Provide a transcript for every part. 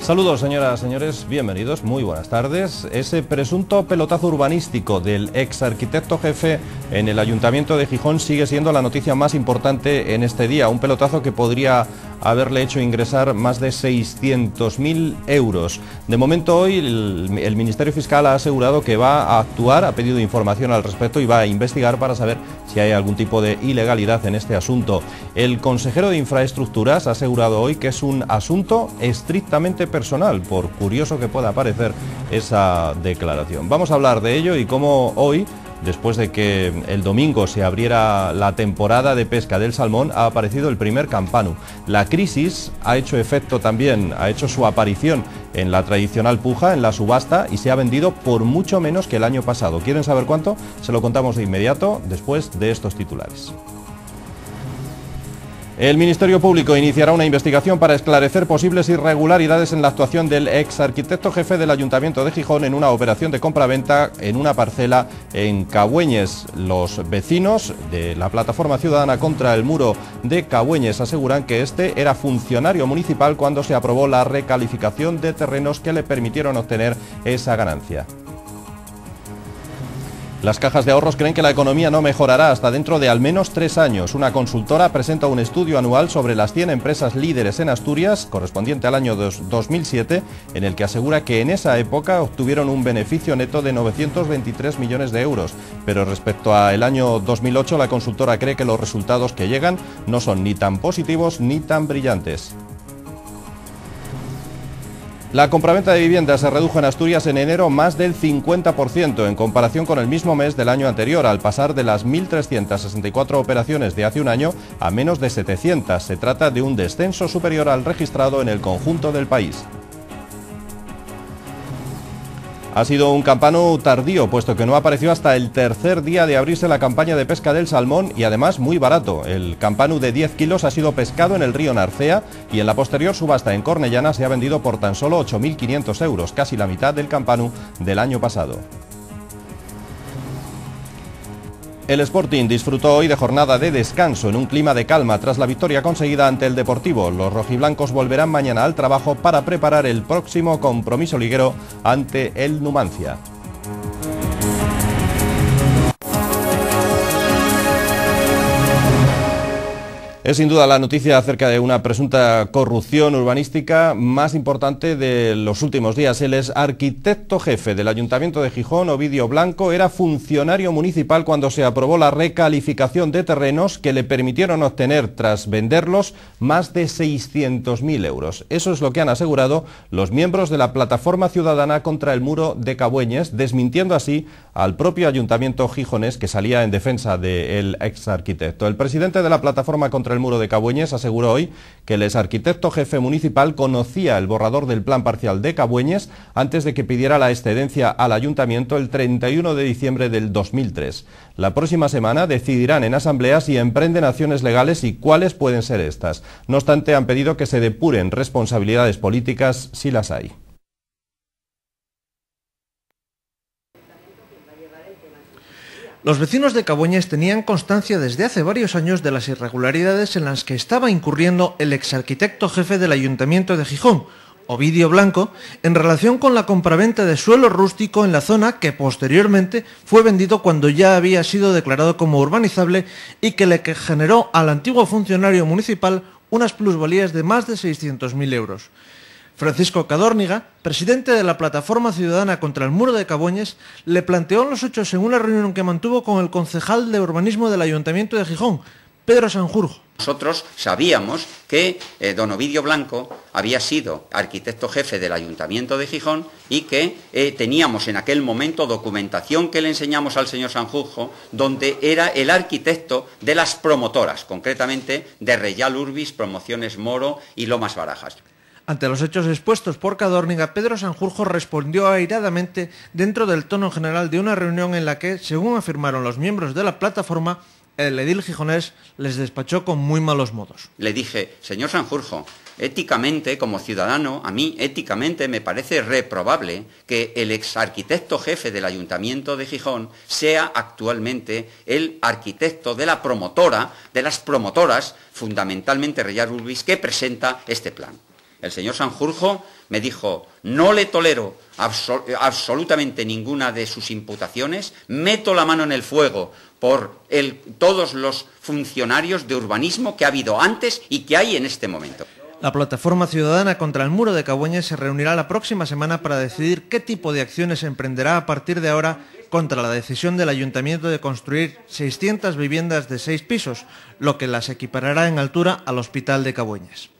Saludos, señoras y señores, bienvenidos, muy buenas tardes. Ese presunto pelotazo urbanístico del ex arquitecto jefe en el Ayuntamiento de Gijón sigue siendo la noticia más importante en este día. Un pelotazo que podría haberle hecho ingresar más de 600.000 euros. De momento hoy el Ministerio Fiscal ha asegurado que va a actuar, ha pedido información al respecto y va a investigar para saber si hay algún tipo de ilegalidad en este asunto. El consejero de Infraestructuras ha asegurado hoy que es un asunto estrictamente personal, por curioso que pueda parecer esa declaración. Vamos a hablar de ello y cómo hoy, después de que el domingo se abriera la temporada de pesca del salmón, ha aparecido el primer campanu. La crisis ha hecho efecto también, ha hecho su aparición en la tradicional puja, en la subasta, y se ha vendido por mucho menos que el año pasado. ¿Quieren saber cuánto? Se lo contamos de inmediato, después de estos titulares. El Ministerio Público iniciará una investigación para esclarecer posibles irregularidades en la actuación del ex arquitecto jefe del Ayuntamiento de Gijón en una operación de compraventa en una parcela en Cabueñes. Los vecinos de la Plataforma Ciudadana contra el Muro de Cabueñes aseguran que este era funcionario municipal cuando se aprobó la recalificación de terrenos que le permitieron obtener esa ganancia. Las cajas de ahorros creen que la economía no mejorará hasta dentro de al menos 3 años. Una consultora presenta un estudio anual sobre las 100 empresas líderes en Asturias, correspondiente al año 2007, en el que asegura que en esa época obtuvieron un beneficio neto de 923 millones de euros. Pero respecto al año 2008, la consultora cree que los resultados que llegan no son ni tan positivos ni tan brillantes. La compraventa de viviendas se redujo en Asturias en enero más del 50% en comparación con el mismo mes del año anterior, al pasar de las 1.364 operaciones de hace un año a menos de 700. Se trata de un descenso superior al registrado en el conjunto del país. Ha sido un campanu tardío, puesto que no apareció hasta el tercer día de abrirse la campaña de pesca del salmón y además muy barato. El campanu de 10 kilos ha sido pescado en el río Narcea y en la posterior subasta en Cornellana se ha vendido por tan solo 8.500 euros, casi la mitad del campanu del año pasado. El Sporting disfrutó hoy de jornada de descanso en un clima de calma tras la victoria conseguida ante el Deportivo. Los rojiblancos volverán mañana al trabajo para preparar el próximo compromiso liguero ante el Numancia. Es sin duda la noticia acerca de una presunta corrupción urbanística más importante de los últimos días. El ex arquitecto jefe del Ayuntamiento de Gijón, Ovidio Blanco, era funcionario municipal cuando se aprobó la recalificación de terrenos que le permitieron obtener, tras venderlos, más de 600.000 euros. Eso es lo que han asegurado los miembros de la Plataforma Ciudadana contra el Muro de Cabueñes, desmintiendo así al propio Ayuntamiento gijonés, que salía en defensa del ex arquitecto. El presidente de la Plataforma contra el Muro de Cabueñes aseguró hoy que el ex arquitecto jefe municipal conocía el borrador del plan parcial de Cabueñes antes de que pidiera la excedencia al ayuntamiento el 31 de diciembre del 2003. La próxima semana decidirán en asamblea si emprenden acciones legales y cuáles pueden ser estas. No obstante, han pedido que se depuren responsabilidades políticas si las hay. Los vecinos de Cabueñes tenían constancia desde hace varios años de las irregularidades en las que estaba incurriendo el ex arquitecto jefe del Ayuntamiento de Gijón, Ovidio Blanco, en relación con la compraventa de suelo rústico en la zona que posteriormente fue vendido cuando ya había sido declarado como urbanizable y que le generó al antiguo funcionario municipal unas plusvalías de más de 600.000 euros. Francisco Cadórniga, presidente de la Plataforma Ciudadana contra el Muro de Cabueñes, le planteó los hechos en una reunión que mantuvo con el concejal de urbanismo del Ayuntamiento de Gijón, Pedro Sanjurjo. Nosotros sabíamos que don Ovidio Blanco había sido arquitecto jefe del Ayuntamiento de Gijón y que teníamos en aquel momento documentación que le enseñamos al señor Sanjurjo, donde era el arquitecto de las promotoras, concretamente de Reyal Urbis, Promociones Moro y Lomas Barajas. Ante los hechos expuestos por Cadórniga, Pedro Sanjurjo respondió airadamente dentro del tono general de una reunión en la que, según afirmaron los miembros de la plataforma, el edil gijonés les despachó con muy malos modos. Le dije, señor Sanjurjo, éticamente, como ciudadano, a mí éticamente me parece reprobable que el ex arquitecto jefe del Ayuntamiento de Gijón sea actualmente el arquitecto de la promotora, de las promotoras, fundamentalmente Reyal Urbis, que presenta este plan. El señor Sanjurjo me dijo: no le tolero absolutamente ninguna de sus imputaciones, meto la mano en el fuego por todos los funcionarios de urbanismo que ha habido antes y que hay en este momento. La plataforma ciudadana contra el muro de Cabueñes se reunirá la próxima semana para decidir qué tipo de acciones emprenderá a partir de ahora contra la decisión del Ayuntamiento de construir 600 viviendas de 6 pisos, lo que las equiparará en altura al Hospital de Cabueñes.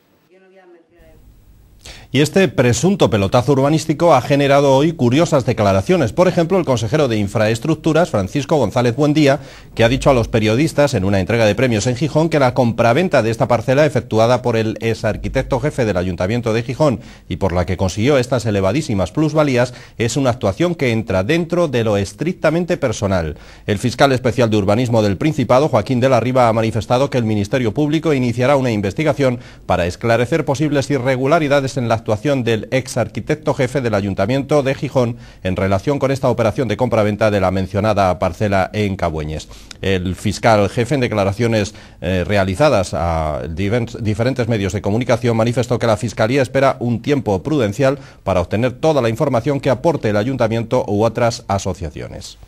Y este presunto pelotazo urbanístico ha generado hoy curiosas declaraciones. Por ejemplo, el consejero de Infraestructuras, Francisco González Buendía, que ha dicho a los periodistas en una entrega de premios en Gijón que la compraventa de esta parcela efectuada por el exarquitecto jefe del Ayuntamiento de Gijón y por la que consiguió estas elevadísimas plusvalías es una actuación que entra dentro de lo estrictamente personal. El fiscal especial de urbanismo del Principado, Joaquín de la Riva, ha manifestado que el Ministerio Público iniciará una investigación para esclarecer posibles irregularidades en la actuación del ex arquitecto jefe del Ayuntamiento de Gijón en relación con esta operación de compraventa de la mencionada parcela en Cabueñes. El fiscal jefe, en declaraciones realizadas a diferentes medios de comunicación, manifestó que la Fiscalía espera un tiempo prudencial para obtener toda la información que aporte el Ayuntamiento u otras asociaciones.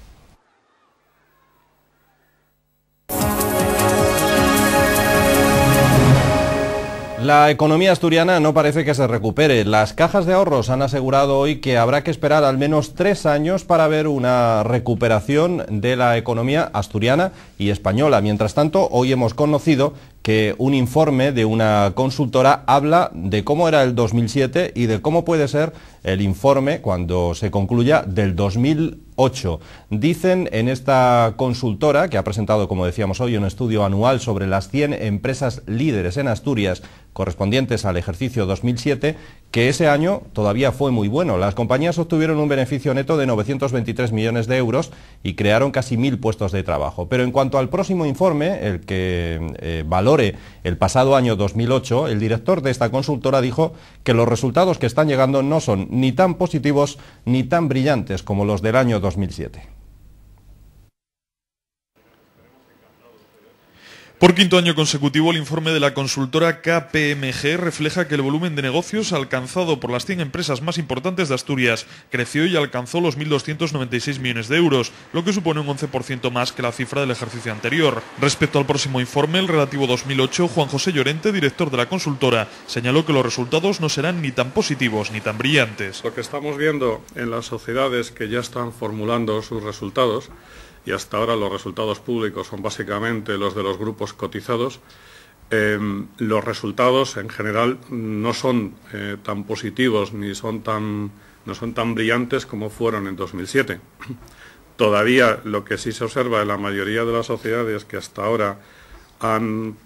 La economía asturiana no parece que se recupere. Las cajas de ahorros han asegurado hoy que habrá que esperar al menos 3 años para ver una recuperación de la economía asturiana y española. Mientras tanto, hoy hemos conocido que un informe de una consultora habla de cómo era el 2007 y de cómo puede ser el informe, cuando se concluya, del 2008. Dicen en esta consultora, que ha presentado, como decíamos hoy, un estudio anual sobre las 100 empresas líderes en Asturias correspondientes al ejercicio 2007, que ese año todavía fue muy bueno. Las compañías obtuvieron un beneficio neto de 923 millones de euros y crearon casi 1.000 puestos de trabajo. Pero en cuanto al próximo informe, el que valore el pasado año 2008, el director de esta consultora dijo que los resultados que están llegando no son ni tan positivos ni tan brillantes como los del año 2007. Por quinto año consecutivo, el informe de la consultora KPMG refleja que el volumen de negocios alcanzado por las 100 empresas más importantes de Asturias creció y alcanzó los 1.296 millones de euros, lo que supone un 11% más que la cifra del ejercicio anterior. Respecto al próximo informe, el relativo 2008, Juan José Llorente, director de la consultora, señaló que los resultados no serán ni tan positivos ni tan brillantes. Lo que estamos viendo en las sociedades que ya están formulando sus resultados, y hasta ahora los resultados públicos son básicamente los de los grupos cotizados, los resultados en general no son tan positivos no son tan brillantes como fueron en 2007. Todavía lo que sí se observa en la mayoría de las sociedades que hasta ahora han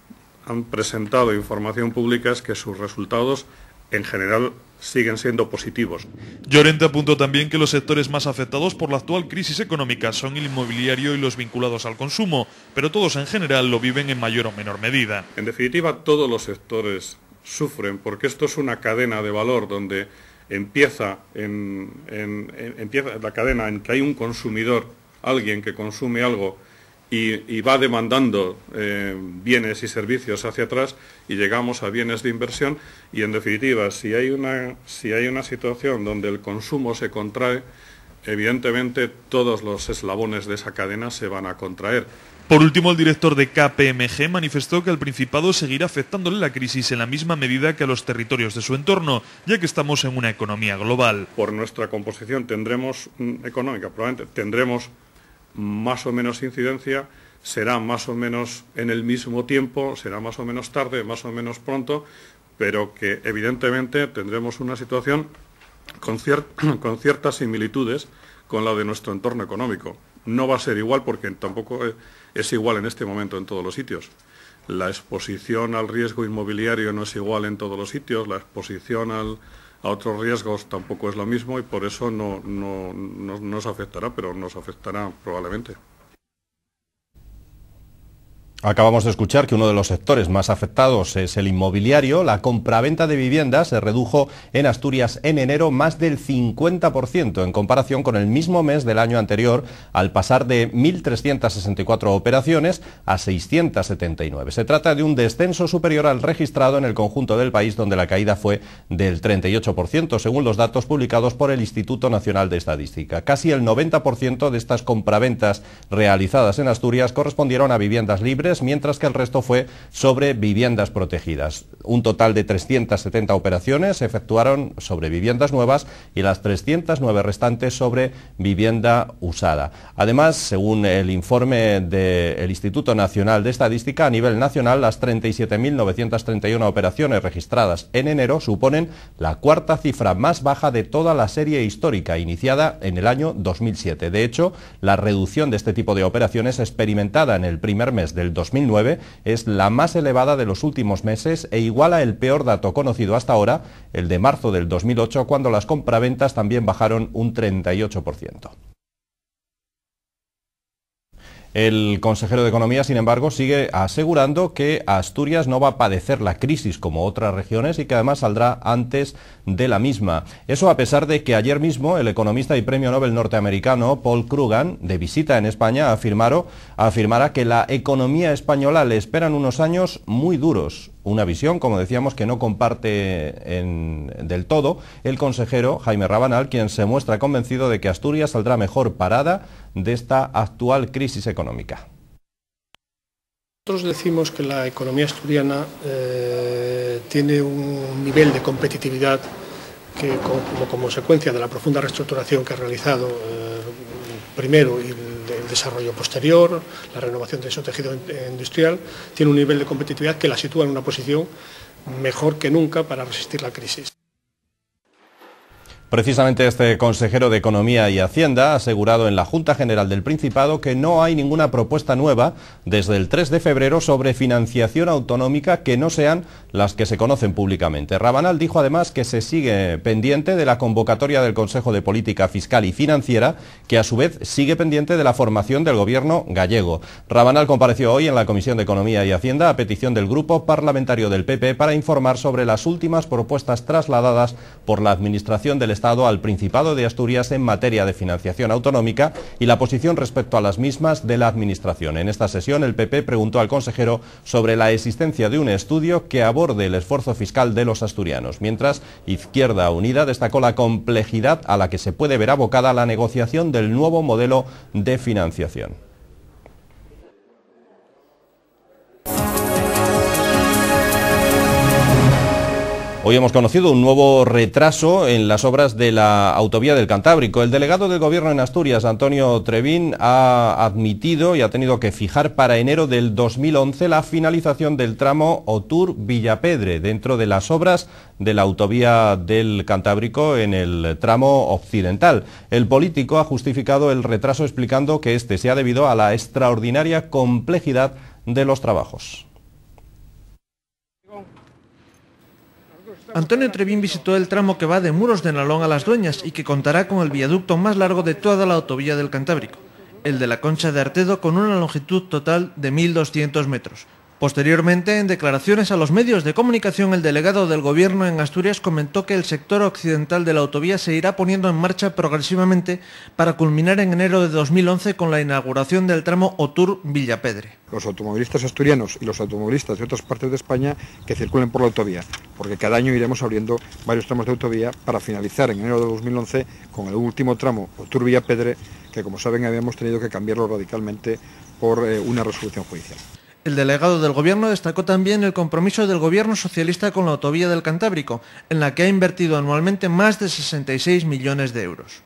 presentado información pública es que sus resultados en general siguen siendo positivos. Llorente apuntó también que los sectores más afectados por la actual crisis económica son el inmobiliario y los vinculados al consumo, pero todos en general lo viven en mayor o menor medida. En definitiva, todos los sectores sufren porque esto es una cadena de valor donde empieza la cadena en que hay un consumidor, alguien que consume algo y va demandando bienes y servicios hacia atrás y llegamos a bienes de inversión y en definitiva si hay una situación donde el consumo se contrae, evidentemente todos los eslabones de esa cadena se van a contraer. Por último, el director de KPMG manifestó que al Principado seguirá afectándole la crisis en la misma medida que a los territorios de su entorno, ya que estamos en una economía global. Por nuestra composición económica, probablemente tendremos más o menos incidencia, será más o menos en el mismo tiempo, será más o menos tarde, más o menos pronto, pero que evidentemente tendremos una situación con ciertas similitudes con la de nuestro entorno económico. No va a ser igual porque tampoco es igual en este momento en todos los sitios. La exposición al riesgo inmobiliario no es igual en todos los sitios, la exposición a otros riesgos tampoco es lo mismo y por eso no nos afectará, pero nos afectará probablemente. Acabamos de escuchar que uno de los sectores más afectados es el inmobiliario. La compraventa de viviendas se redujo en Asturias en enero más del 50% en comparación con el mismo mes del año anterior, al pasar de 1.364 operaciones a 679. Se trata de un descenso superior al registrado en el conjunto del país, donde la caída fue del 38%, según los datos publicados por el Instituto Nacional de Estadística. Casi el 90% de estas compraventas realizadas en Asturias correspondieron a viviendas libres, mientras que el resto fue sobre viviendas protegidas. Un total de 370 operaciones se efectuaron sobre viviendas nuevas y las 309 restantes sobre vivienda usada. Además, según el informe del Instituto Nacional de Estadística, a nivel nacional, las 37.931 operaciones registradas en enero suponen la cuarta cifra más baja de toda la serie histórica, iniciada en el año 2007. De hecho, la reducción de este tipo de operaciones experimentada en el primer mes del 2009 es la más elevada de los últimos meses e iguala el peor dato conocido hasta ahora, el de marzo del 2008, cuando las compraventas también bajaron un 38%. El consejero de Economía, sin embargo, sigue asegurando que Asturias no va a padecer la crisis como otras regiones y que además saldrá antes de la misma. Eso a pesar de que ayer mismo el economista y premio Nobel norteamericano Paul Krugman, de visita en España, afirmara que la economía española le esperan unos años muy duros. Una visión, como decíamos, que no comparte del todo el consejero Jaime Rabanal, quien se muestra convencido de que Asturias saldrá mejor parada de esta actual crisis económica. Nosotros decimos que la economía asturiana tiene un nivel de competitividad que, como consecuencia de la profunda reestructuración que ha realizado primero y el desarrollo posterior, la renovación de su tejido industrial, tiene un nivel de competitividad que la sitúa en una posición mejor que nunca para resistir la crisis. Precisamente este consejero de Economía y Hacienda ha asegurado en la Junta General del Principado que no hay ninguna propuesta nueva desde el 3 de febrero sobre financiación autonómica que no sean las que se conocen públicamente. Rabanal dijo además que se sigue pendiente de la convocatoria del Consejo de Política Fiscal y Financiera, que a su vez sigue pendiente de la formación del Gobierno gallego. Rabanal compareció hoy en la Comisión de Economía y Hacienda a petición del Grupo Parlamentario del PP para informar sobre las últimas propuestas trasladadas por la Administración del Estado al Principado de Asturias en materia de financiación autonómica y la posición respecto a las mismas de la Administración. En esta sesión, el PP preguntó al consejero sobre la existencia de un estudio que aborde el esfuerzo fiscal de los asturianos, mientras Izquierda Unida destacó la complejidad a la que se puede ver abocada la negociación del nuevo modelo de financiación. Hoy hemos conocido un nuevo retraso en las obras de la autovía del Cantábrico. El delegado del Gobierno en Asturias, Antonio Trevín, ha admitido y ha tenido que fijar para enero del 2011 la finalización del tramo Otur-Villapedre dentro de las obras de la autovía del Cantábrico en el tramo occidental. El político ha justificado el retraso explicando que este se ha debido a la extraordinaria complejidad de los trabajos. Antonio Trevín visitó el tramo que va de Muros de Nalón a Las Dueñas y que contará con el viaducto más largo de toda la autovía del Cantábrico, el de la Concha de Artedo, con una longitud total de 1.200 metros. Posteriormente, en declaraciones a los medios de comunicación, el delegado del Gobierno en Asturias comentó que el sector occidental de la autovía se irá poniendo en marcha progresivamente para culminar en enero de 2011 con la inauguración del tramo Otur-Villapedre. Los automovilistas asturianos y los automovilistas de otras partes de España que circulen por la autovía, porque cada año iremos abriendo varios tramos de autovía para finalizar en enero de 2011 con el último tramo Otur-Villapedre, que como saben habíamos tenido que cambiarlo radicalmente por una resolución judicial. El delegado del Gobierno destacó también el compromiso del Gobierno socialista con la autovía del Cantábrico, en la que ha invertido anualmente más de 66 millones de euros.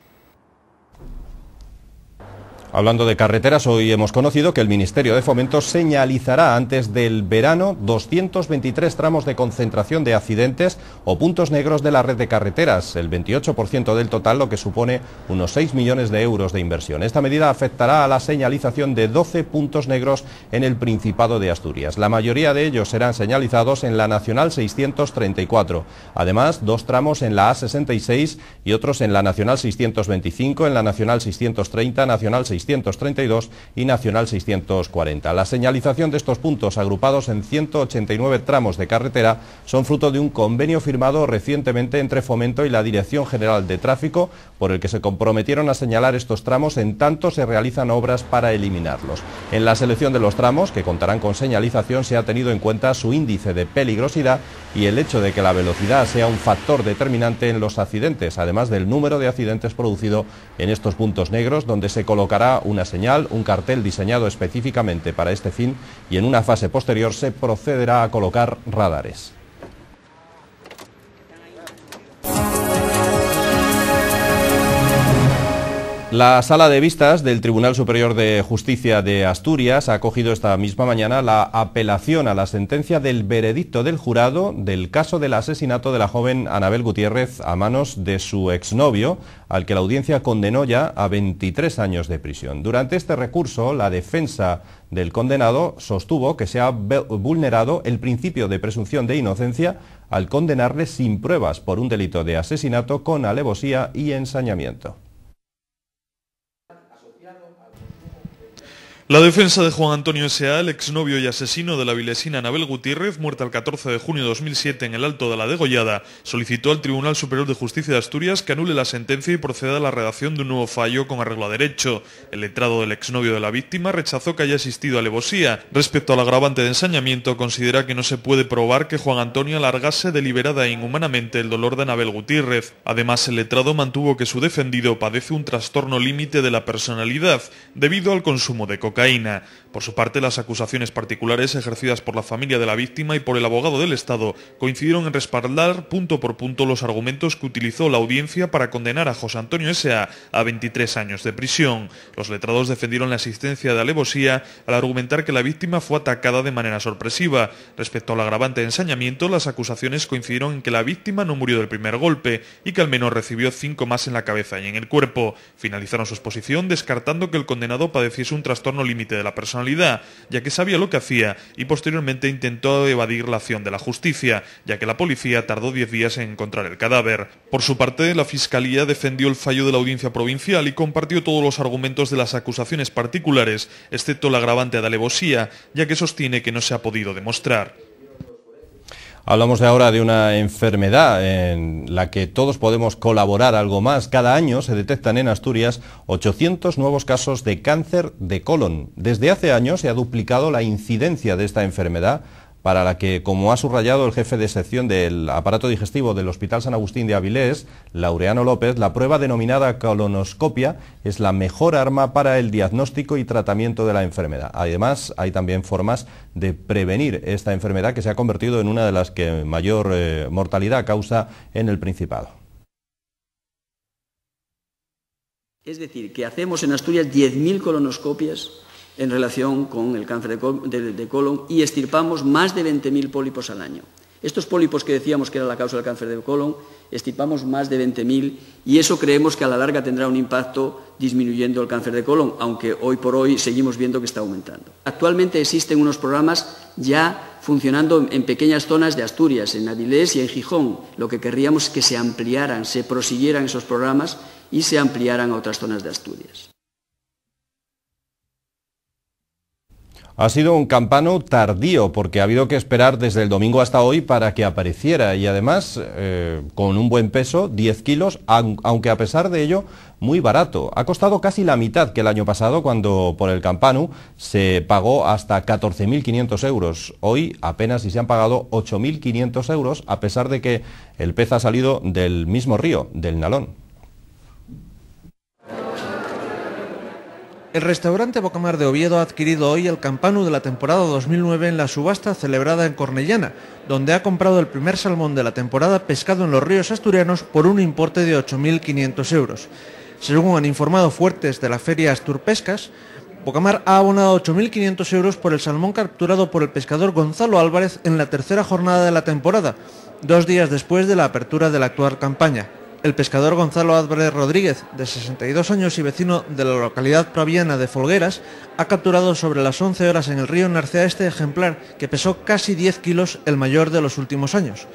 Hablando de carreteras, hoy hemos conocido que el Ministerio de Fomento señalizará antes del verano 223 tramos de concentración de accidentes o puntos negros de la red de carreteras, el 28% del total, lo que supone unos 6 millones de euros de inversión. Esta medida afectará a la señalización de 12 puntos negros en el Principado de Asturias. La mayoría de ellos serán señalizados en la Nacional 634. Además, 2 tramos en la A66 y otros en la Nacional 625, en la Nacional 630, Nacional 630 632 y Nacional 640. La señalización de estos puntos, agrupados en 189 tramos de carretera, son fruto de un convenio firmado recientemente entre Fomento y la Dirección General de Tráfico, por el que se comprometieron a señalar estos tramos en tanto se realizan obras para eliminarlos. En la selección de los tramos, que contarán con señalización, se ha tenido en cuenta su índice de peligrosidad y el hecho de que la velocidad sea un factor determinante en los accidentes, además del número de accidentes producido en estos puntos negros, donde se colocará una señal, un cartel diseñado específicamente para este fin, y en una fase posterior se procederá a colocar radares. La Sala de Vistas del Tribunal Superior de Justicia de Asturias ha acogido esta misma mañana la apelación a la sentencia del veredicto del jurado del caso del asesinato de la joven Anabel Gutiérrez a manos de su exnovio, al que la audiencia condenó ya a 23 años de prisión. Durante este recurso, la defensa del condenado sostuvo que se ha vulnerado el principio de presunción de inocencia al condenarle sin pruebas por un delito de asesinato con alevosía y ensañamiento. La defensa de Juan Antonio S.A., el exnovio y asesino de la vilesina Anabel Gutiérrez, muerta el 14 de junio de 2007 en el Alto de la Degollada, solicitó al Tribunal Superior de Justicia de Asturias que anule la sentencia y proceda a la redacción de un nuevo fallo con arreglo a derecho. El letrado del exnovio de la víctima rechazó que haya existido alevosía. Respecto al agravante de ensañamiento, considera que no se puede probar que Juan Antonio alargase deliberada e inhumanamente el dolor de Anabel Gutiérrez. Además, el letrado mantuvo que su defendido padece un trastorno límite de la personalidad debido al consumo de cocaína. Por su parte, las acusaciones particulares ejercidas por la familia de la víctima y por el abogado del Estado coincidieron en respaldar punto por punto los argumentos que utilizó la audiencia para condenar a José Antonio S.A. a 23 años de prisión. Los letrados defendieron la existencia de alevosía al argumentar que la víctima fue atacada de manera sorpresiva. Respecto al agravante de ensañamiento, las acusaciones coincidieron en que la víctima no murió del primer golpe y que al menos recibió 5 más en la cabeza y en el cuerpo. Finalizaron su exposición descartando que el condenado padeciese un trastorno límite de la personalidad, ya que sabía lo que hacía y posteriormente intentó evadir la acción de la justicia, ya que la policía tardó 10 días en encontrar el cadáver. Por su parte, la Fiscalía defendió el fallo de la Audiencia Provincial y compartió todos los argumentos de las acusaciones particulares, excepto el agravante de alevosía, ya que sostiene que no se ha podido demostrar. Hablamos ahora de una enfermedad en la que todos podemos colaborar algo más. Cada año se detectan en Asturias 800 nuevos casos de cáncer de colon. Desde hace años se ha duplicado la incidencia de esta enfermedad, para la que, como ha subrayado el jefe de sección del aparato digestivo del Hospital San Agustín de Avilés, Laureano López, la prueba denominada colonoscopia es la mejor arma para el diagnóstico y tratamiento de la enfermedad. Además, hay también formas de prevenir esta enfermedad, que se ha convertido en una de las que mayor mortalidad causa en el Principado. Es decir, que hacemos en Asturias 10.000 colonoscopias en relación con el cáncer de colon y extirpamos más de 20.000 pólipos al año. Estos pólipos que decíamos que era la causa del cáncer de colon, extirpamos más de 20.000 y eso creemos que a la larga tendrá un impacto disminuyendo el cáncer de colon, aunque hoy por hoy seguimos viendo que está aumentando. Actualmente existen unos programas ya funcionando en pequeñas zonas de Asturias, en Avilés y en Gijón. Lo que querríamos es que se ampliaran, se prosiguieran esos programas y se ampliaran a otras zonas de Asturias. Ha sido un campano tardío porque ha habido que esperar desde el domingo hasta hoy para que apareciera y además con un buen peso, 10 kilos, aunque a pesar de ello muy barato. Ha costado casi la mitad que el año pasado, cuando por el campano se pagó hasta 14.500 euros. Hoy apenas si se han pagado 8.500 euros, a pesar de que el pez ha salido del mismo río, del Nalón. El restaurante Bocamar de Oviedo ha adquirido hoy el campano de la temporada 2009 en la subasta celebrada en Cornellana, donde ha comprado el primer salmón de la temporada pescado en los ríos asturianos por un importe de 8.500 euros. Según han informado fuertes de la feria Asturpescas, Bocamar ha abonado 8.500 euros por el salmón capturado por el pescador Gonzalo Álvarez en la tercera jornada de la temporada, 2 días después de la apertura de la actual campaña. El pescador Gonzalo Álvarez Rodríguez, de 62 años y vecino de la localidad praviana de Folgueras, ha capturado sobre las 11 horas en el río Narcea este ejemplar, que pesó casi 10 kilos, el mayor de los últimos años.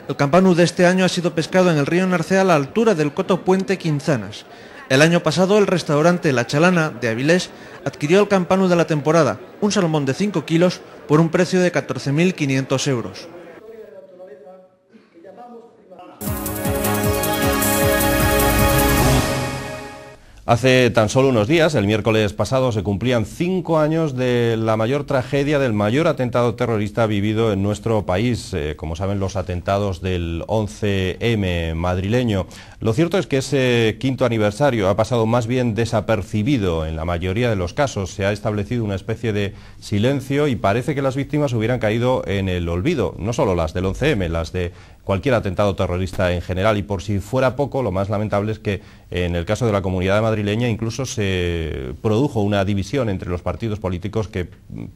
El campanu de este año ha sido pescado en el río Narcea a la altura del Coto Puente Quinzanas. El año pasado el restaurante La Chalana de Avilés adquirió el campano de la temporada, un salmón de 5 kilos, por un precio de 14.500 euros. Hace tan solo unos días, el miércoles pasado, se cumplían 5 años de la mayor tragedia, del mayor atentado terrorista vivido en nuestro país, como saben, los atentados del 11M madrileño. Lo cierto es que ese quinto aniversario ha pasado más bien desapercibido en la mayoría de los casos. Se ha establecido una especie de silencio y parece que las víctimas hubieran caído en el olvido, no solo las del 11M, las de cualquier atentado terrorista en general. Y por si fuera poco, lo más lamentable es que en el caso de la Comunidad madrileña incluso se produjo una división entre los partidos políticos que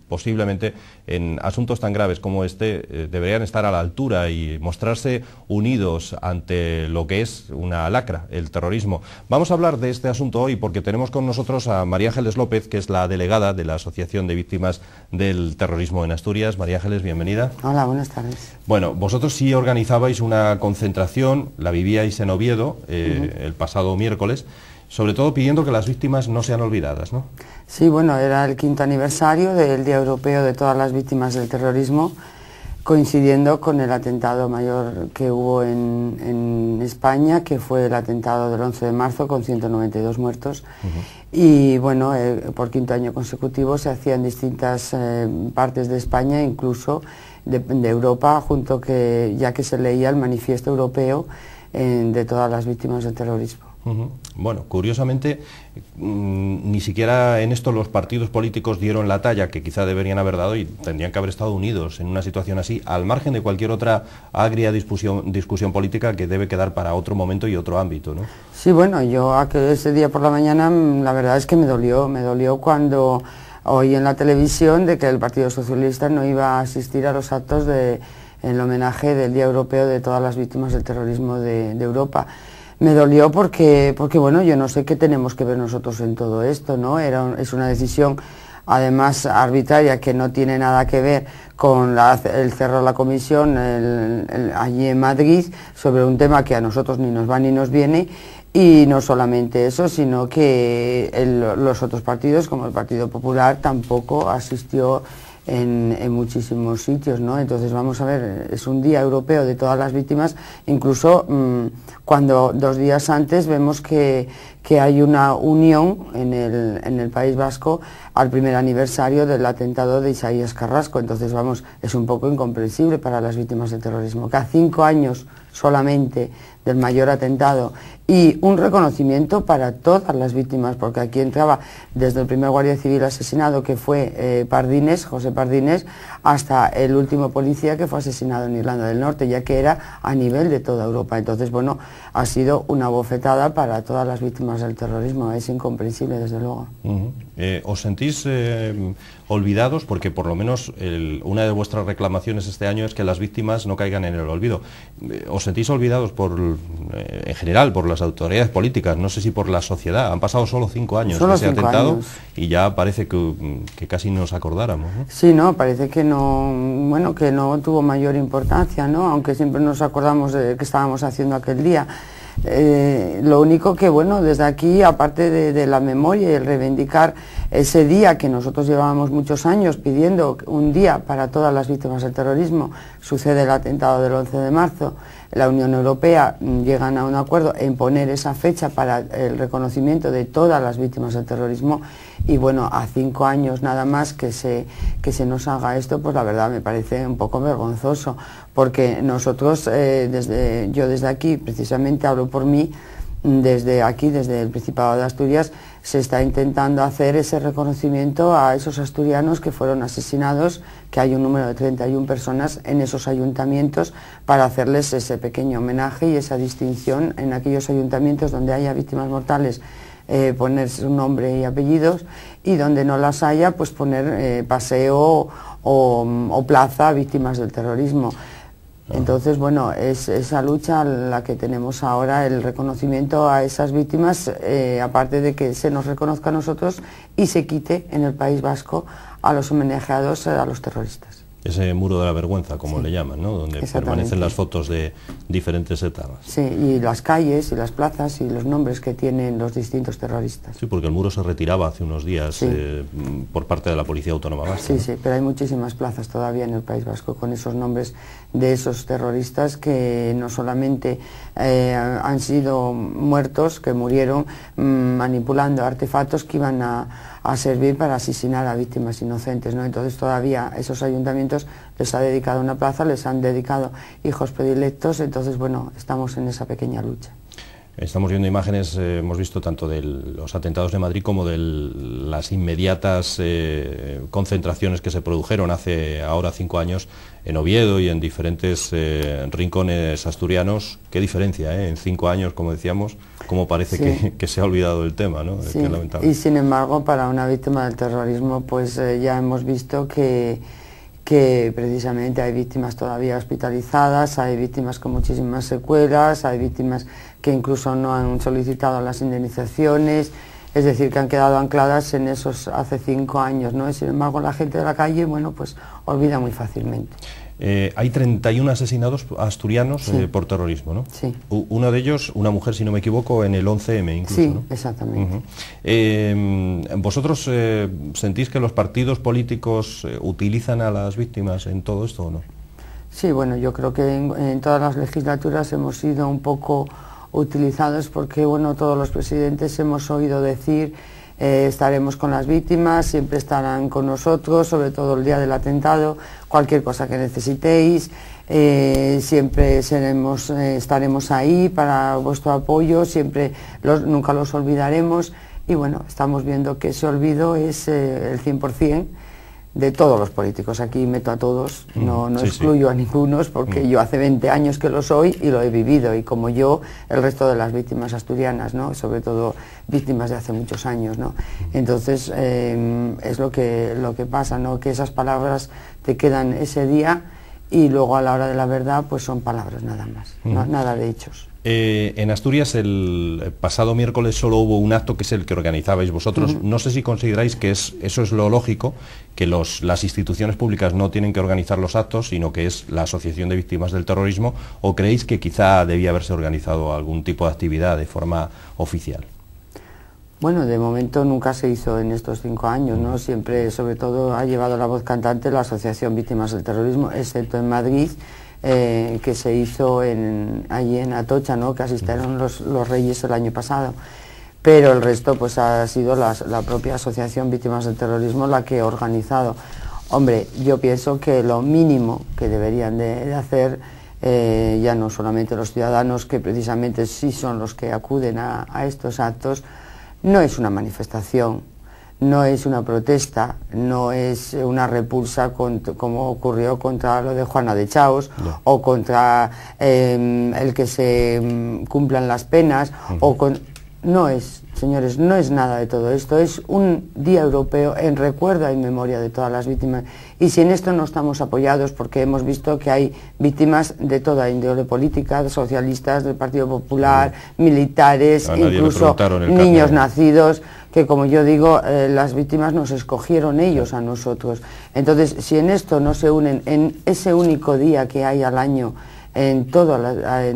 posiblemente en asuntos tan graves como este deberían estar a la altura y mostrarse unidos ante lo que es una lacra, el terrorismo. Vamos a hablar de este asunto hoy porque tenemos con nosotros a María Ángeles López, que es la delegada de la Asociación de Víctimas del Terrorismo en Asturias. María Ángeles, bienvenida. Hola, buenas tardes. Bueno, vosotros sí organizabais una concentración, la vivíais en Oviedo el pasado miércoles, sobre todo pidiendo que las víctimas no sean olvidadas, ¿no? Sí, bueno, era el quinto aniversario del Día Europeo de todas las víctimas del terrorismo, coincidiendo con el atentado mayor que hubo en España, que fue el atentado del 11 de marzo con 192 muertos. Y bueno, por quinto año consecutivo se hacía en distintas partes de España, incluso de Europa, ya que se leía el manifiesto europeo de todas las víctimas del terrorismo. Bueno, curiosamente, ni siquiera en esto los partidos políticos dieron la talla que quizá deberían haber dado y tendrían que haber estado unidos en una situación así, al margen de cualquier otra agria discusión política que debe quedar para otro momento y otro ámbito, ¿no? Sí, bueno, yo ese día por la mañana la verdad es que me dolió cuando oí en la televisión de que el Partido Socialista no iba a asistir a los actos en el homenaje del Día Europeo de todas las víctimas del terrorismo de Europa. Me dolió porque bueno, yo no sé qué tenemos que ver nosotros en todo esto, ¿no? Es una decisión además arbitraria que no tiene nada que ver con el cerro de la comisión allí en Madrid sobre un tema que a nosotros ni nos va ni nos viene. Y no solamente eso, sino que los otros partidos, como el Partido Popular, tampoco asistió en muchísimos sitios, ¿no? Entonces, vamos a ver, es un día europeo de todas las víctimas, incluso cuando 2 días antes vemos que hay una unión en el País Vasco al primer aniversario del atentado de Isaías Carrasco. Entonces, vamos, es un poco incomprensible para las víctimas del terrorismo que a 5 años solamente del mayor atentado y un reconocimiento para todas las víctimas, porque aquí entraba desde el primer guardia civil asesinado, que fue José Pardines, hasta el último policía que fue asesinado en Irlanda del Norte, ya que era a nivel de toda Europa. Entonces, bueno, ha sido una bofetada para todas las víctimas del terrorismo, es incomprensible, desde luego. ¿Os sentís olvidados? Porque por lo menos una de vuestras reclamaciones este año es que las víctimas no caigan en el olvido. ¿Os sentís olvidados en general por las autoridades políticas? No sé si por la sociedad. Han pasado solo 5 años de ese atentado y ya parece que casi nos acordáramos, ¿no? Sí, no, parece que no, que no tuvo mayor importancia, ¿no? Aunque siempre nos acordamos de que estábamos haciendo aquel día. Lo único que, bueno, desde aquí, aparte de la memoria y el reivindicar ese día que nosotros llevábamos muchos años pidiendo un día para todas las víctimas del terrorismo, sucede el atentado del 11 de marzo, la Unión Europea llegan a un acuerdo en poner esa fecha para el reconocimiento de todas las víctimas del terrorismo y bueno, a 5 años nada más que se nos haga esto, pues la verdad me parece un poco vergonzoso, porque nosotros, yo desde aquí, precisamente hablo por mí, desde aquí, desde el Principado de Asturias, se está intentando hacer ese reconocimiento a esos asturianos que fueron asesinados, que hay un número de 31 personas en esos ayuntamientos, para hacerles ese pequeño homenaje y esa distinción en aquellos ayuntamientos donde haya víctimas mortales, poner su nombre y apellidos, y donde no las haya, pues poner paseo o plaza a víctimas del terrorismo. Entonces, bueno, es esa lucha la que tenemos ahora, el reconocimiento a esas víctimas, aparte de que se nos reconozca a nosotros y se quite en el País Vasco a los homenajeados a los terroristas. Ese muro de la vergüenza, como le llaman, ¿no? Donde permanecen las fotos de diferentes etapas. Sí, y las calles y las plazas y los nombres que tienen los distintos terroristas. Sí, porque el muro se retiraba hace unos días por parte de la Policía Autónoma Vasca. Sí, sí, pero hay muchísimas plazas todavía en el País Vasco con esos nombres de esos terroristas que no solamente han sido muertos, que murieron manipulando artefactos que iban a servir para asesinar a víctimas inocentes, ¿no? Entonces todavía esos ayuntamientos les ha dedicado una plaza, les han dedicado hijos predilectos, entonces bueno, estamos en esa pequeña lucha. Estamos viendo imágenes, hemos visto tanto de los atentados de Madrid como de las inmediatas concentraciones que se produjeron hace ahora 5 años en Oviedo y en diferentes rincones asturianos. Qué diferencia, en 5 años, como decíamos, cómo parece que se ha olvidado el tema, ¿no? Sí. Qué lamentable. Y sin embargo, para una víctima del terrorismo, pues ya hemos visto que precisamente hay víctimas todavía hospitalizadas, hay víctimas con muchísimas secuelas, hay víctimas que incluso no han solicitado las indemnizaciones, es decir, que han quedado ancladas en esos hace 5 años, ¿no? Y sin embargo, la gente de la calle, bueno, pues olvida muy fácilmente. Hay 31 asesinados asturianos por terrorismo, ¿no? Sí. Uno de ellos, una mujer, si no me equivoco, en el 11M incluso, sí, ¿no? Exactamente. ¿Vosotros sentís que los partidos políticos utilizan a las víctimas en todo esto o no? Sí, bueno, yo creo que en todas las legislaturas hemos sido un poco utilizados porque, bueno, todos los presidentes hemos oído decir estaremos con las víctimas, siempre estarán con nosotros, sobre todo el día del atentado, cualquier cosa que necesitéis, siempre estaremos ahí para vuestro apoyo, nunca los olvidaremos, y bueno, estamos viendo que ese olvido es el 100% de todos los políticos. Aquí meto a todos, no excluyo a ningunos, porque yo hace 20 años que lo soy y lo he vivido, y como yo, el resto de las víctimas asturianas, ¿no? Sobre todo víctimas de hace muchos años, ¿no? Entonces es lo que pasa, ¿no? Que esas palabras te quedan ese día y luego a la hora de la verdad pues son palabras nada más, nada de hechos. En Asturias el pasado miércoles solo hubo un acto que es el que organizabais vosotros. No sé si consideráis que eso es lo lógico, que las instituciones públicas no tienen que organizar los actos, sino que es la Asociación de Víctimas del Terrorismo, o creéis que quizá debía haberse organizado algún tipo de actividad de forma oficial. Bueno, de momento nunca se hizo en estos 5 años, ¿no? Siempre, sobre todo, ha llevado la voz cantante la Asociación Víctimas del Terrorismo, excepto en Madrid, que se hizo allí en Atocha, ¿no? Que asistieron los reyes el año pasado. Pero el resto pues ha sido la propia Asociación Víctimas del Terrorismo la que ha organizado. Hombre, yo pienso que lo mínimo que deberían de hacer, ya no solamente los ciudadanos, que precisamente sí son los que acuden a estos actos, no es una manifestación, no es una protesta, no es una repulsa como ocurrió contra lo de Juana de Chaos, o contra el que se cumplan las penas, no es, señores, no es nada de todo esto, es un día europeo en recuerdo y memoria de todas las víctimas, y si en esto no estamos apoyados, porque hemos visto que hay víctimas de índole política, de socialistas, del Partido Popular, militares, incluso niños nacidos, que como yo digo, las víctimas nos escogieron ellos a nosotros. Entonces, si en esto no se unen en ese único día que hay al año, en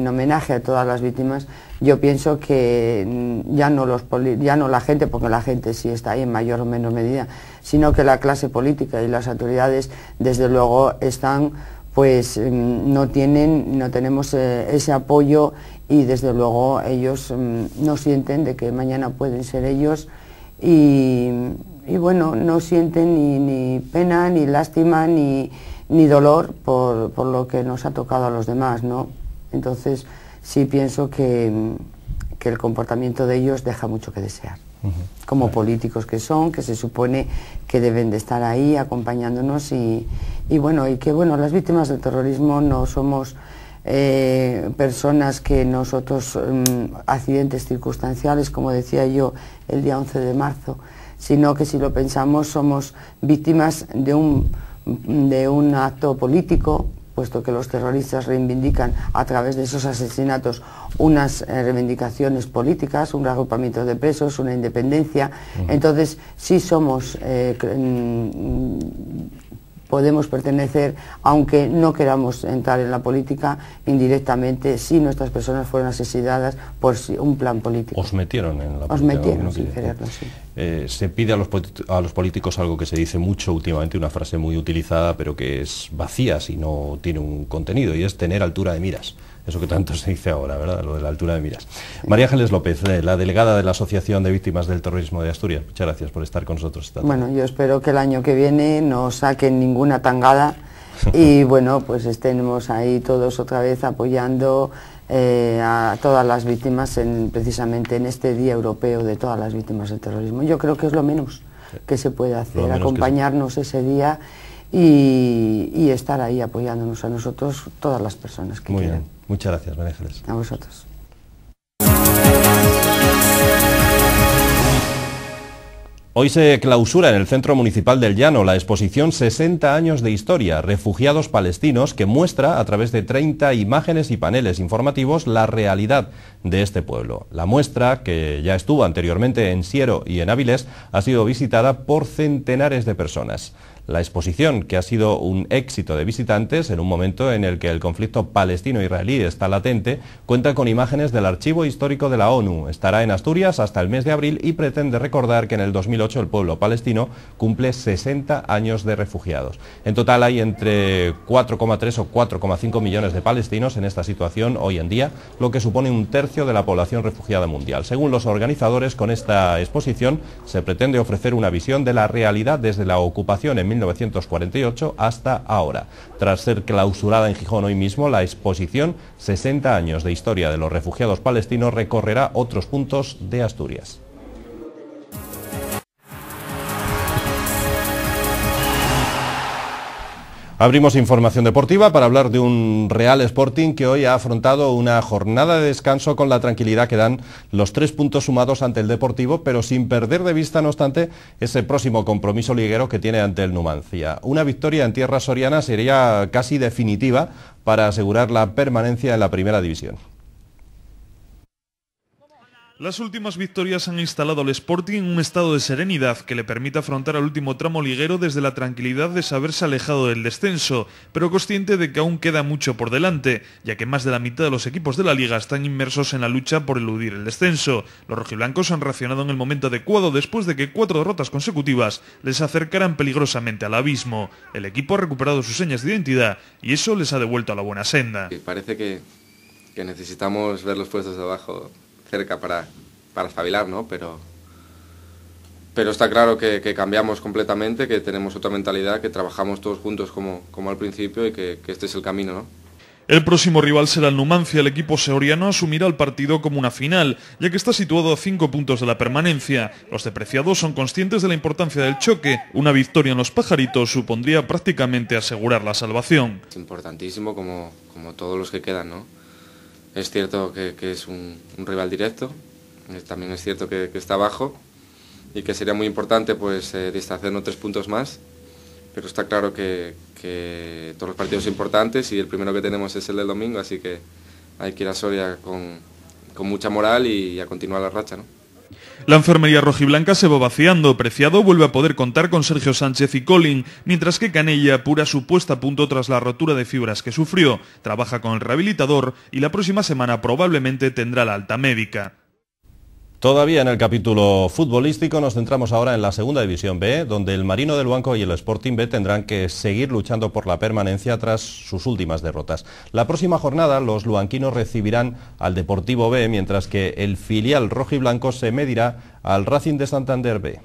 homenaje a todas las víctimas, yo pienso que ya no la gente, porque la gente sí está ahí en mayor o menor medida, sino que la clase política y las autoridades, desde luego, están, pues no tenemos ese apoyo, y desde luego ellos no sienten de que mañana pueden ser ellos, y bueno, no sienten ni pena, ni lástima, ni dolor por lo que nos ha tocado a los demás, ¿no? Entonces sí pienso que el comportamiento de ellos deja mucho que desear, como políticos que son, que se supone que deben de estar ahí acompañándonos, y que las víctimas del terrorismo no somos personas que nosotros, accidentes circunstanciales, como decía yo el día 11 de marzo, sino que si lo pensamos somos víctimas de un acto político, puesto que los terroristas reivindican a través de esos asesinatos unas reivindicaciones políticas, un agrupamiento de presos, una independencia. Entonces sí somos podemos pertenecer, aunque no queramos entrar en la política, indirectamente, si nuestras personas fueron asesinadas por un plan político. ¿Os metieron en la política? Os metieron, sin quererlo, sí. Se pide a los políticos algo que se dice mucho últimamente, una frase muy utilizada, pero que es vacía si no tiene un contenido, y es tener altura de miras. Eso que tanto se dice ahora, ¿verdad? Lo de la altura de miras. María Ángeles López, la delegada de la Asociación de Víctimas del Terrorismo de Asturias. Muchas gracias por estar con nosotros esta tarde. Bueno, yo espero que el año que viene no saquen ninguna tangada y bueno, pues estemos ahí todos otra vez apoyando a todas las víctimas precisamente en este Día Europeo de todas las víctimas del terrorismo. Yo creo que es lo menos que se puede hacer, acompañarnos ese día y estar ahí apoyándonos a nosotros, todas las personas que quieran. Bien. Muchas gracias, María Ángeles. A vosotros. Hoy se clausura en el Centro Municipal del Llano la exposición 60 años de historia, refugiados palestinos, que muestra a través de 30 imágenes y paneles informativos la realidad de este pueblo. La muestra, que ya estuvo anteriormente en Siero y en Avilés, ha sido visitada por centenares de personas. La exposición, que ha sido un éxito de visitantes en un momento en el que el conflicto palestino-israelí está latente, cuenta con imágenes del Archivo Histórico de la ONU. Estará en Asturias hasta el mes de abril y pretende recordar que en el 2008 el pueblo palestino cumple 60 años de refugiados. En total hay entre 4,3 o 4,5 millones de palestinos en esta situación hoy en día, lo que supone un tercio de la población refugiada mundial. Según los organizadores, con esta exposición se pretende ofrecer una visión de la realidad desde la ocupación en 1948 hasta ahora. Tras ser clausurada en Gijón hoy mismo, la exposición 60 años de historia de los refugiados palestinos recorrerá otros puntos de Asturias. Abrimos información deportiva para hablar de un Real Sporting que hoy ha afrontado una jornada de descanso con la tranquilidad que dan los 3 puntos sumados ante el Deportivo, pero sin perder de vista, no obstante, ese próximo compromiso liguero que tiene ante el Numancia. Una victoria en tierra soriana sería casi definitiva para asegurar la permanencia en la primera división. Las últimas victorias han instalado al Sporting en un estado de serenidad que le permite afrontar el último tramo liguero desde la tranquilidad de saberse alejado del descenso, pero consciente de que aún queda mucho por delante, ya que más de la mitad de los equipos de la liga están inmersos en la lucha por eludir el descenso. Los rojiblancos han reaccionado en el momento adecuado después de que 4 derrotas consecutivas les acercaran peligrosamente al abismo. El equipo ha recuperado sus señas de identidad y eso les ha devuelto a la buena senda. Parece que necesitamos ver los puestos de abajo cerca para espabilar, ¿no? Pero está claro que cambiamos completamente, que tenemos otra mentalidad, que trabajamos todos juntos como al principio y que este es el camino, ¿no? El próximo rival será el Numancia. El equipo seoriano asumirá el partido como una final, ya que está situado a 5 puntos de la permanencia. Los depreciados son conscientes de la importancia del choque. Una victoria en los Pajaritos supondría prácticamente asegurar la salvación. Es importantísimo como todos los que quedan, ¿no? Es cierto que es un rival directo, también es cierto que está abajo y que sería muy importante pues distanciarnos 3 puntos más, pero está claro que todos los partidos son importantes y el primero que tenemos es el del domingo, así que hay que ir a Soria con mucha moral y a continuar la racha, ¿no? La enfermería rojiblanca se va vaciando. Preciado vuelve a poder contar con Sergio Sánchez y Colin, mientras que Canella apura su puesta a punto tras la rotura de fibras que sufrió. Trabaja con el rehabilitador y la próxima semana probablemente tendrá la alta médica. Todavía en el capítulo futbolístico nos centramos ahora en la segunda división B, donde el Marino del Luanco y el Sporting B tendrán que seguir luchando por la permanencia tras sus últimas derrotas. La próxima jornada los luanquinos recibirán al Deportivo B, mientras que el filial rojiblanco se medirá al Racing de Santander B.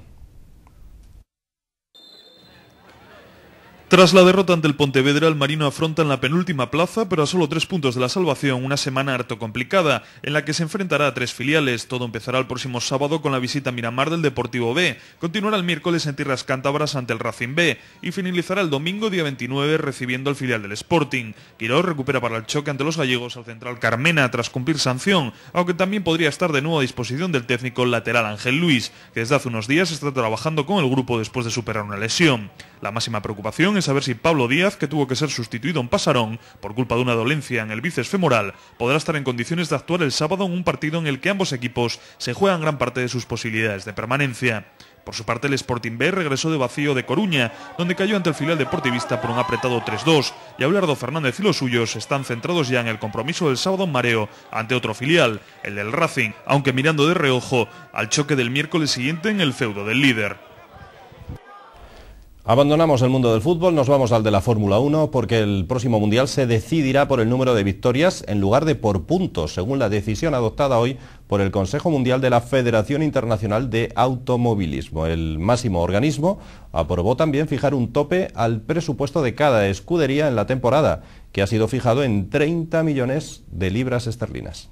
Tras la derrota ante el Pontevedra, el Marino afronta en la penúltima plaza, pero a solo 3 puntos de la salvación, una semana harto complicada, en la que se enfrentará a 3 filiales. Todo empezará el próximo sábado con la visita a Miramar del Deportivo B, continuará el miércoles en tierras cántabras ante el Racing B, y finalizará el domingo día 29 recibiendo al filial del Sporting. Quirós recupera para el choque ante los gallegos al central Carmena tras cumplir sanción, aunque también podría estar de nuevo a disposición del técnico lateral Ángel Luis, que desde hace unos días está trabajando con el grupo después de superar una lesión. La máxima preocupación es saber si Pablo Díaz, que tuvo que ser sustituido en Pasarón por culpa de una dolencia en el bíceps femoral, podrá estar en condiciones de actuar el sábado en un partido en el que ambos equipos se juegan gran parte de sus posibilidades de permanencia. Por su parte, el Sporting B regresó de vacío de Coruña, donde cayó ante el filial deportivista por un apretado 3-2, y Abelardo Fernández y los suyos están centrados ya en el compromiso del sábado en Mareo ante otro filial, el del Racing, aunque mirando de reojo al choque del miércoles siguiente en el feudo del líder. Abandonamos el mundo del fútbol, nos vamos al de la Fórmula 1 porque el próximo Mundial se decidirá por el número de victorias en lugar de por puntos, según la decisión adoptada hoy por el Consejo Mundial de la Federación Internacional de Automovilismo. El máximo organismo aprobó también fijar un tope al presupuesto de cada escudería en la temporada, que ha sido fijado en 30 millones de libras esterlinas.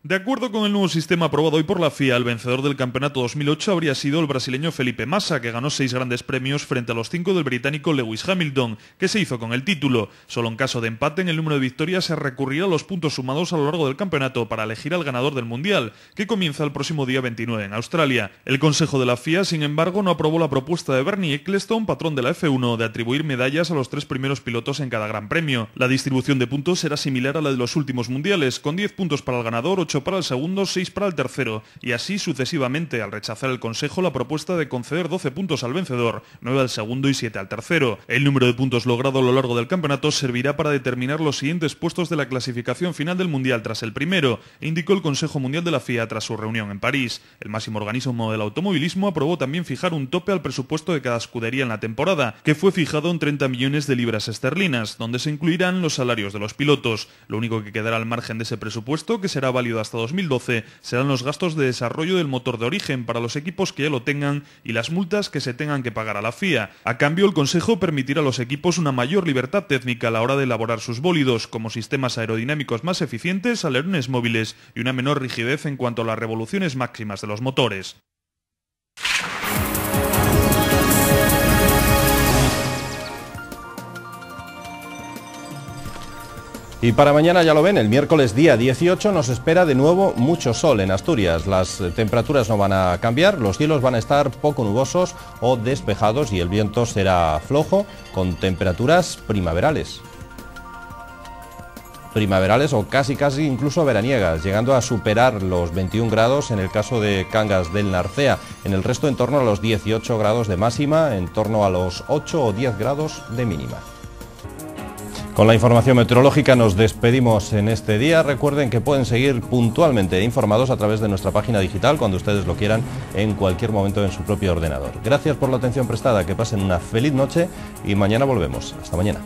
De acuerdo con el nuevo sistema aprobado hoy por la FIA, el vencedor del campeonato 2008 habría sido el brasileño Felipe Massa, que ganó 6 grandes premios frente a los 5 del británico Lewis Hamilton, que se hizo con el título. Solo en caso de empate en el número de victorias se recurrirá a los puntos sumados a lo largo del campeonato para elegir al ganador del Mundial, que comienza el próximo día 29 en Australia. El Consejo de la FIA, sin embargo, no aprobó la propuesta de Bernie Ecclestone, patrón de la F1, de atribuir medallas a los 3 primeros pilotos en cada gran premio. La distribución de puntos será similar a la de los últimos mundiales, con 10 puntos para el ganador, 8 para el segundo, 6 para el tercero, y así sucesivamente, al rechazar el Consejo la propuesta de conceder 12 puntos al vencedor, 9 al segundo y 7 al tercero. El número de puntos logrado a lo largo del campeonato servirá para determinar los siguientes puestos de la clasificación final del Mundial tras el primero, indicó el Consejo Mundial de la FIA tras su reunión en París. El máximo organismo del automovilismo aprobó también fijar un tope al presupuesto de cada escudería en la temporada, que fue fijado en 30 millones de libras esterlinas, donde se incluirán los salarios de los pilotos. Lo único que quedará al margen de ese presupuesto, que será válido hasta 2012, serán los gastos de desarrollo del motor de origen para los equipos que ya lo tengan y las multas que se tengan que pagar a la FIA. A cambio, el Consejo permitirá a los equipos una mayor libertad técnica a la hora de elaborar sus bólidos, como sistemas aerodinámicos más eficientes, alerones móviles y una menor rigidez en cuanto a las revoluciones máximas de los motores. Y para mañana, ya lo ven, el miércoles día 18 nos espera de nuevo mucho sol en Asturias. Las temperaturas no van a cambiar, los cielos van a estar poco nubosos o despejados y el viento será flojo con temperaturas primaverales. Primaverales o casi incluso veraniegas, llegando a superar los 21 grados en el caso de Cangas del Narcea. En el resto en torno a los 18 grados de máxima, en torno a los 8 o 10 grados de mínima. Con la información meteorológica nos despedimos en este día. Recuerden que pueden seguir puntualmente informados a través de nuestra página digital cuando ustedes lo quieran en cualquier momento en su propio ordenador. Gracias por la atención prestada, que pasen una feliz noche y mañana volvemos. Hasta mañana.